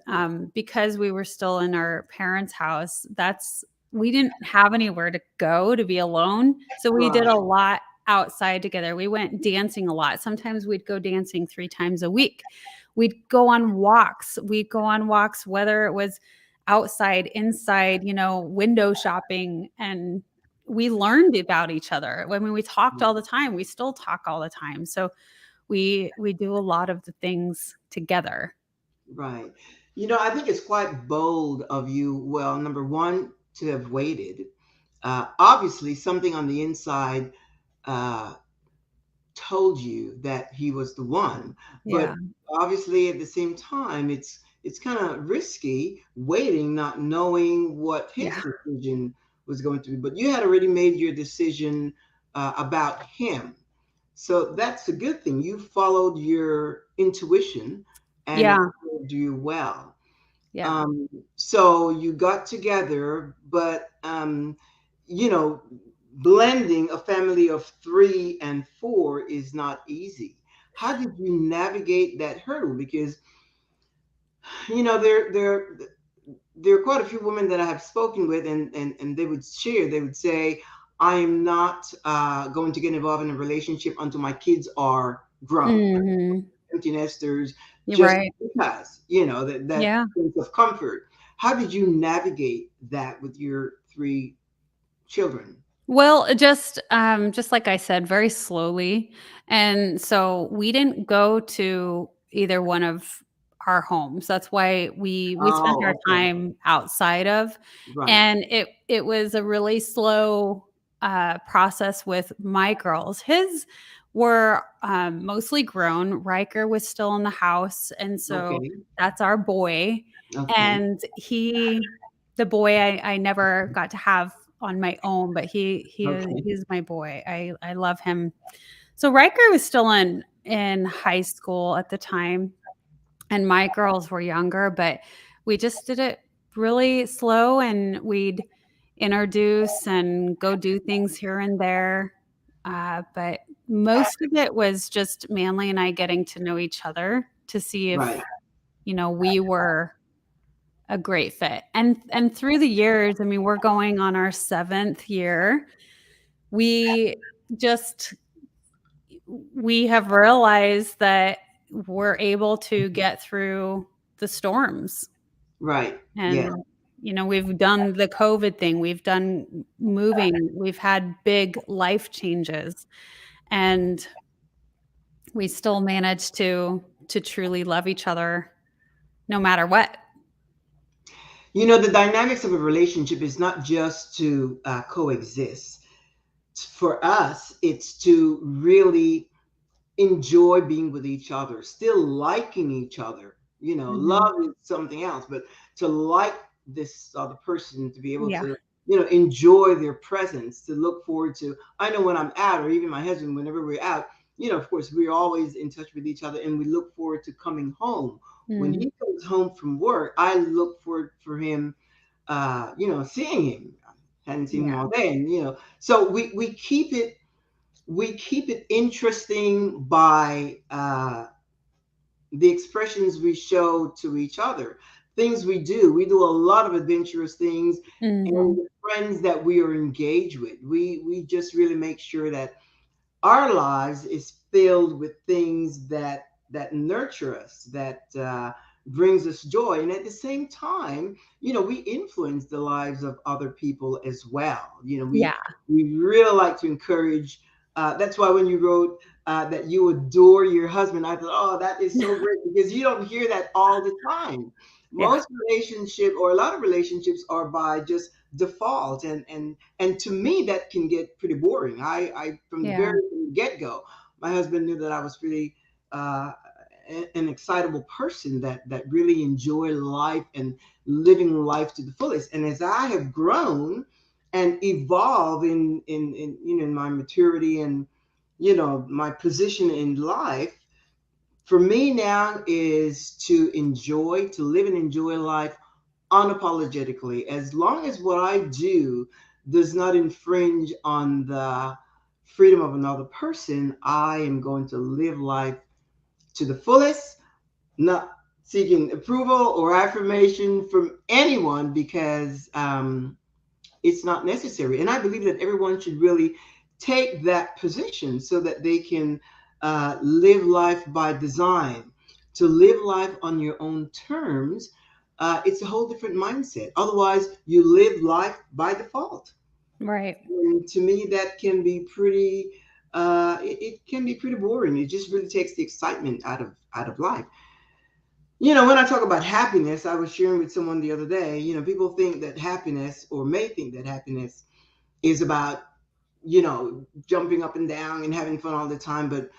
because we were still in our parents' house, that's we didn't have anywhere to go to be alone, so we did Right. a lot outside together. We went dancing a lot. Sometimes we'd go dancing 3 times a week. We'd go on walks, whether it was outside, inside, window shopping, and we learned about each other. I mean, we talked all the time. We still talk all the time. So we do a lot of the things together. Right. I think it's quite bold of you. Well, number one, to have waited. Obviously, something on the inside uh, told you that he was the one, Yeah. but obviously, at the same time, it's kind of risky waiting, not knowing what his Yeah. decision was going to be. But you had already made your decision about him. So that's a good thing. You followed your intuition and it Yeah. served you well. Yeah. Um, so you got together, but you know, blending a family of three and four is not easy. How did you navigate that hurdle? Because there are quite a few women that I have spoken with, and they would say, I am not going to get involved in a relationship until my kids are grown. Mhm. Empty nesters, You're just right. because that Yeah. sense of comfort. How did you navigate that with your three children? Well, just like I said, very slowly. And so we didn't go to either one of our homes. That's why we spent our Oh, okay. time outside of, Right. and it was a really slow process with my girls. His were mostly grown. Riker was still in the house, and so Okay. that's our boy. Okay. And the boy I never got to have on my own, but Okay. he's my boy. I love him. So Riker was still in high school at the time, and my girls were younger, but we just did it really slow, and we'd introduce and go do things here and there. But most of it was just Manly and I getting to know each other to see Right. if we were a great fit. And through the years, I mean, we're going on our 7th year. We just we have realized that we're able to get through the storms. Right. Yeah. And we've done the COVID thing, we've done moving, we've had big life changes, and we still manage to truly love each other no matter what. The dynamics of a relationship is not just to coexist. For us, it's to really enjoy being with each other, still liking each other. Mhm. Love is something else, but to like this other person, to be able Yeah. to, enjoy their presence, to look forward to. I know when I'm out, or even my husband, whenever we're out, of course, we're always in touch with each other, and we look forward to coming home. When Mm. he comes home from work, I look forward for him, seeing him. I hadn't seen him Yeah. all day, and so we keep it interesting by the expressions we show to each other, things we do. We do a lot of adventurous things, and Mhm. the friends that we are engaged with, we just really make sure that our lives is filled with things that nurture us, that brings us joy, and at the same time, we influence the lives of other people as well. Yeah. We really like to encourage. That's why when you wrote that you adore your husband, I thought, oh, that is so great, because you don't hear that all the time. Yeah. Most relationship, or a lot of relationships, are by just default, and to me that can get pretty boring. I from the Yeah. very get-go, my husband knew that I was pretty uh, an excitable person that really enjoy life and living life to the fullest. And as I have grown and evolved in my maturity and my position in life, for me now is to live and enjoy life unapologetically, as long as what I do does not infringe on the freedom of another person. I am going to live life to the fullest, not seeking approval or affirmation from anyone, because it's not necessary. And I believe that everyone should really take that position so that they can live life by design. To live life on your own terms, it's a whole different mindset. Otherwise, you live life by default. Right. And to me, that can be pretty. It can be pretty boring. It just really takes the excitement out of life. When I talk about happiness, I was sharing with someone the other day, people think that happiness, or may think that happiness is about, jumping up and down and having fun all the time. But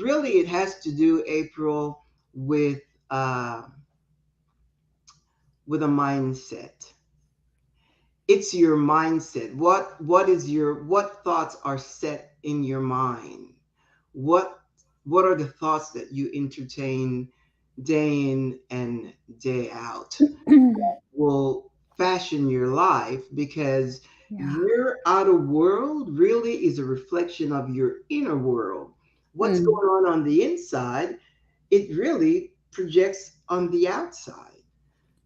really it has to do, April, with uh with a mindset. It's your mindset. What thoughts are set in your mind? What what are the thoughts that you entertain day in and day out? Will fashion your life, because Yeah. your outer world really is a reflection of your inner world. What's Mm. going on the inside, it really projects on the outside.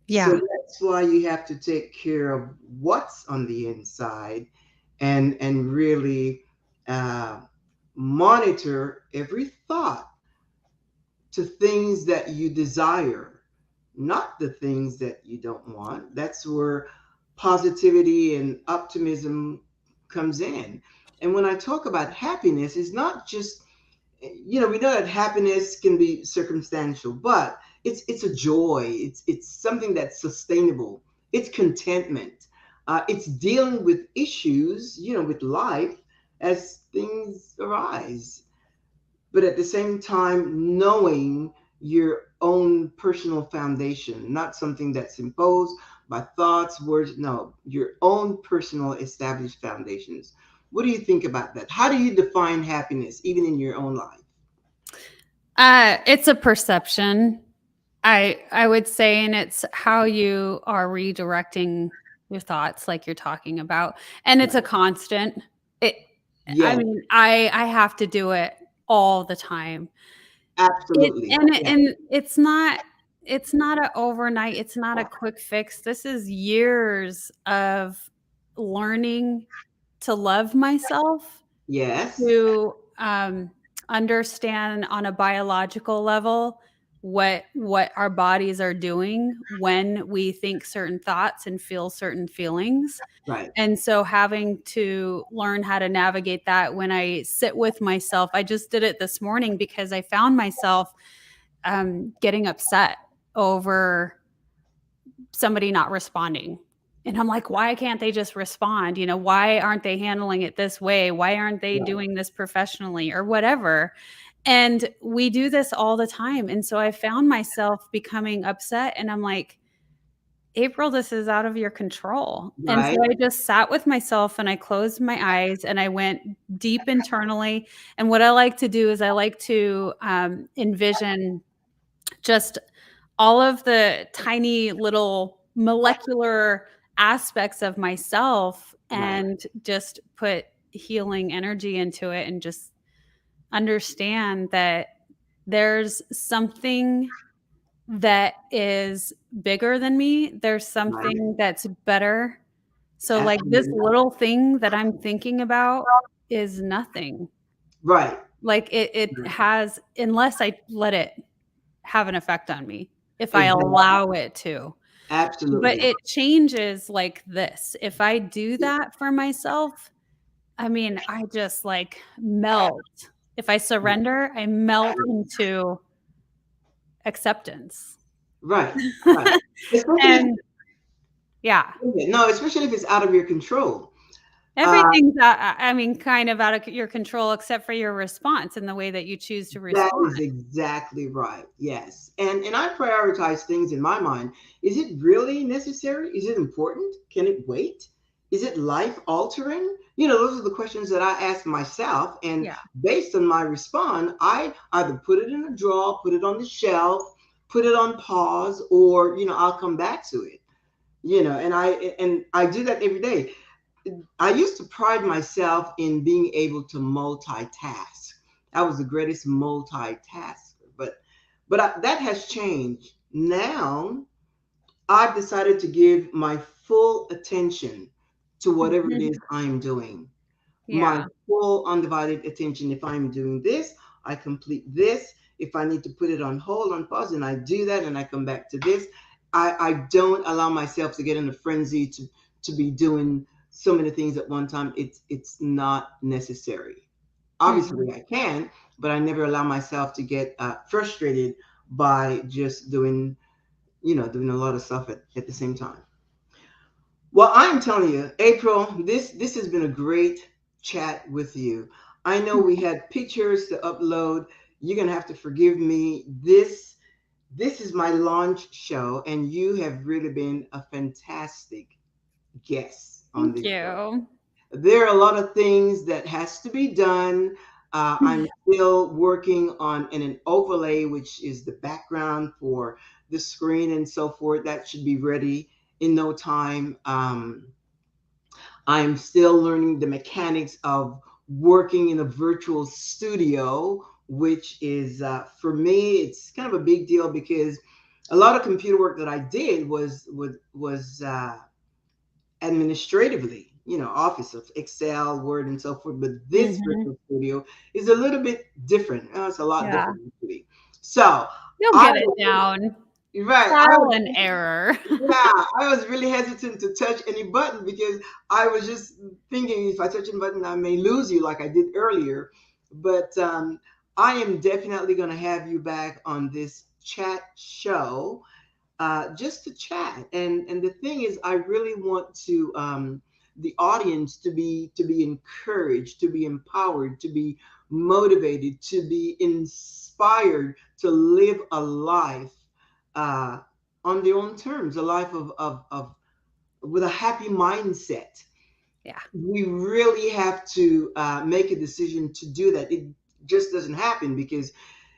So Yeah. that's why you have to take care of what's on the inside, and really uh, monitor every thought to things that you desire, not the things that you don't want. That's where positivity and optimism comes in. And when I talk about happiness, it's not just, we know that happiness can be circumstantial, but it's a joy. It's something that's sustainable. It's contentment. It's dealing with issues, with life as things arise, but at the same time knowing your own personal foundation, not something that's imposed by thoughts, words. No, your own personal established foundations. What do you think about that? How do you define happiness, even in your own life? It's a perception. I would say, and it's how you are redirecting your thoughts, like you're talking about, and it's a Right. constant. It. I Yes, mean, I have to do it all the time. It absolutely. Yeah, and it's not a overnight, it's not a quick fix. This is years of learning to love myself, yes, to, understand on a biological level what our bodies are doing when we think certain thoughts and feel certain feelings. right, And so having to learn how to navigate that when I sit with myself. I just did it this morning because I found myself getting upset over somebody not responding. And I'm like, why can't they just respond? Why aren't they handling it this way? Why aren't they right, doing this professionally or whatever? And we do this all the time. And so I found myself becoming upset and I'm like, April, this is out of your control. And so right, I just sat with myself and I closed my eyes and I went deep internally. And what I like to do is I like to envision just all of the tiny little molecular aspects of myself right, and just put healing energy into it and just understand that there's something that is bigger than me. There's right, something that's better. So, like, this absolutely. little thing that I'm thinking about is nothing. Right. Like it Right. has, unless I let it have an effect on me, if I Exactly. allow it to. But Absolutely. it changes like this. If I do that for myself, I mean, I just like melt. If I surrender, I melt into acceptance. Right. Right. Especially And yeah, no, especially if it's out of your control. Uh, everything's I mean, kind of out of your control except for your response and the way that you choose to that respond. is exactly right. Yes. And I prioritize things in my mind. Is it really necessary? Is it important? Can it wait? Is it life altering? You know, those are the questions that I ask myself. And Yeah. based on my response, I either put it in a drawer, put it on the shelf, put it on pause, or, I'll come back to it. And I do that every day. I used to pride myself in being able to multitask. I was the greatest multitasker, but that has changed. Now I've decided to give my full attention to whatever it is I'm doing. My Yeah. full undivided attention. If I'm doing this, I complete this. If I need to put it on hold, on pause, and I do that, and I come back to this. I don't allow myself to get in a frenzy to be doing so many things at one time. It's not necessary. Obviously, Mhm. I can, but I never allow myself to get frustrated by just doing a lot of stuff at the same time. Well, I'm telling you, April, this has been a great chat with you. I know we had pictures to upload. You're gonna have to forgive me. This is my launch show, and you have really been a fantastic guest on Thank this show. you. There are a lot of things that has to be done. I'm still working on an overlay, which is the background for the screen and so forth. That should be ready in no time. I'm still learning the mechanics of working in a virtual studio, which is for me, it's kind of a big deal because a lot of computer work that I did was administratively, Office of Excel, Word, and so forth. But this Mhm. virtual studio is a little bit different. It's a lot Yeah. different actually. So You'll I get it down. right, I Trial was and error. yeah, I was really hesitant to touch any button because I was just thinking if I touch a button, I may lose you like I did earlier. But I am definitely going to have you back on this chat show just to chat. And the thing is, I really want to the audience to be encouraged, to be empowered, to be motivated, to be inspired to live a life uh, on their own terms, a life of with a happy mindset. Yeah. We really have to make a decision to do that. It just doesn't happen because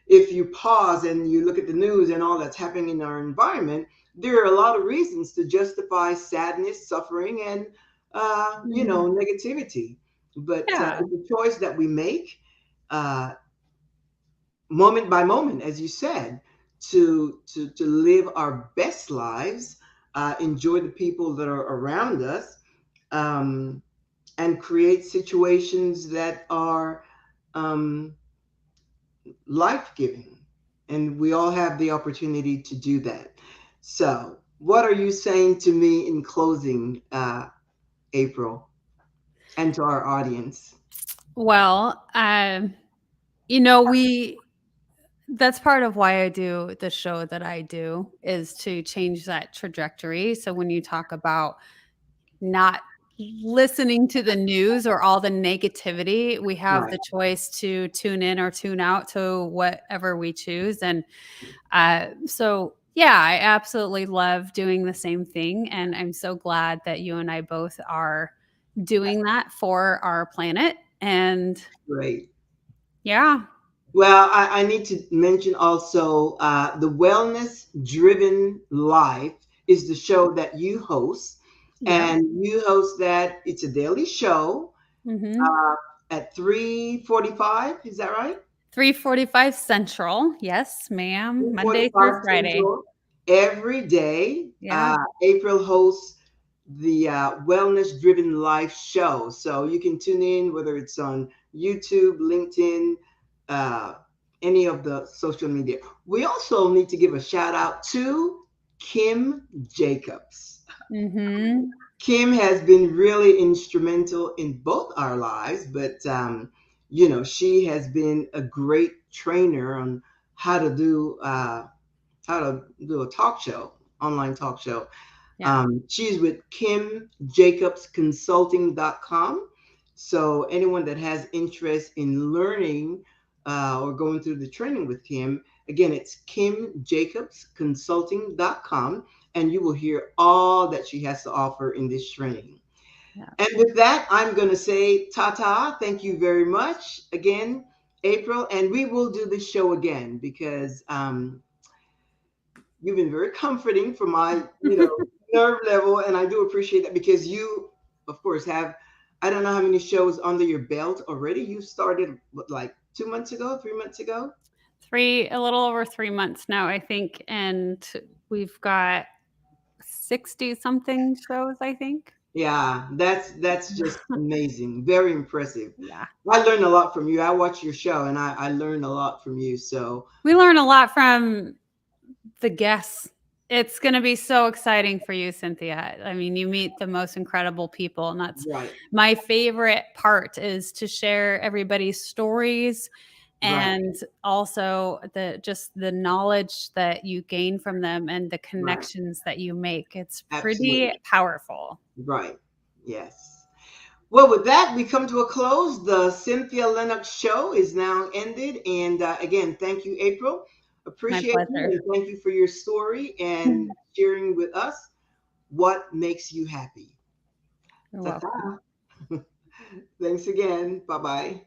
if you pause and you look at the news and all that's happening in our environment, there are a lot of reasons to justify sadness, suffering, and Mhm. negativity. But Yeah. it's a choice that we make uh, moment by moment, as you said, to live our best lives, enjoy the people that are around us, um, and create situations that are um, life giving. And we all have the opportunity to do that. So, what are you saying to me in closing, April, and to our audience? Well, you know, we that's part of why I do the show that I do, is to change that trajectory. So when you talk about not listening to the news or all the negativity, we have Right, the choice to tune in or tune out to whatever we choose. And so, yeah, I absolutely love doing the same thing. And I'm so glad that you and I both are doing that for our planet. And great. yeah, Well, I need to mention also the Wellness Driven Life is the show that you host. yep. And you host that, it's a daily show Hmm. uh, at 3:45. Is that right? 3:45 Central. Yes, ma'am. Monday through 3:45 Friday. Central every day. Yeah. April hosts the Wellness Driven Life show. So you can tune in whether it's on YouTube, LinkedIn, uh, any of the social media. We also need to give a shout out to Kim Jacobs. Mhm. Kim has been really instrumental in both our lives, but she has been a great trainer on how to do uh, how to do a talk show, online talk show. Yeah. She's with kimjacobsconsulting.com. So anyone that has interest in learning or going through the training with Kim, again, it's kimjacobsconsulting.com, and you will hear all that she has to offer in this training. Yeah. And with that, I'm going to say ta-ta. Thank you very much again, April. And we will do this show again because you've been very comforting for my, nerve level, and I do appreciate that because you, of course, have I don't know how many shows under your belt already. You started what, like 2 months ago, 3 months ago. 3 a little over 3 months now, I think, and we've got 60 something shows, I think. Yeah, that's just amazing, very impressive. Yeah. I learned a lot from you. I watch your show, and I learned a lot from you. So We learn a lot from the guests. It's gonna be so exciting for you, Cynthia. I mean, you meet the most incredible people, and that's right, my favorite part is to share everybody's stories right, and also the knowledge that you gain from them and the right, connections that you make. It's pretty absolutely, powerful. right, yes. Well, with that, we come to a close. The Cynthia Linox Show is now ended. And again, thank you, April. My Appreciate you pleasure. and thank you for your story and sharing with us what makes you happy. You're Ta welcome. ta. Thanks again. Bye bye.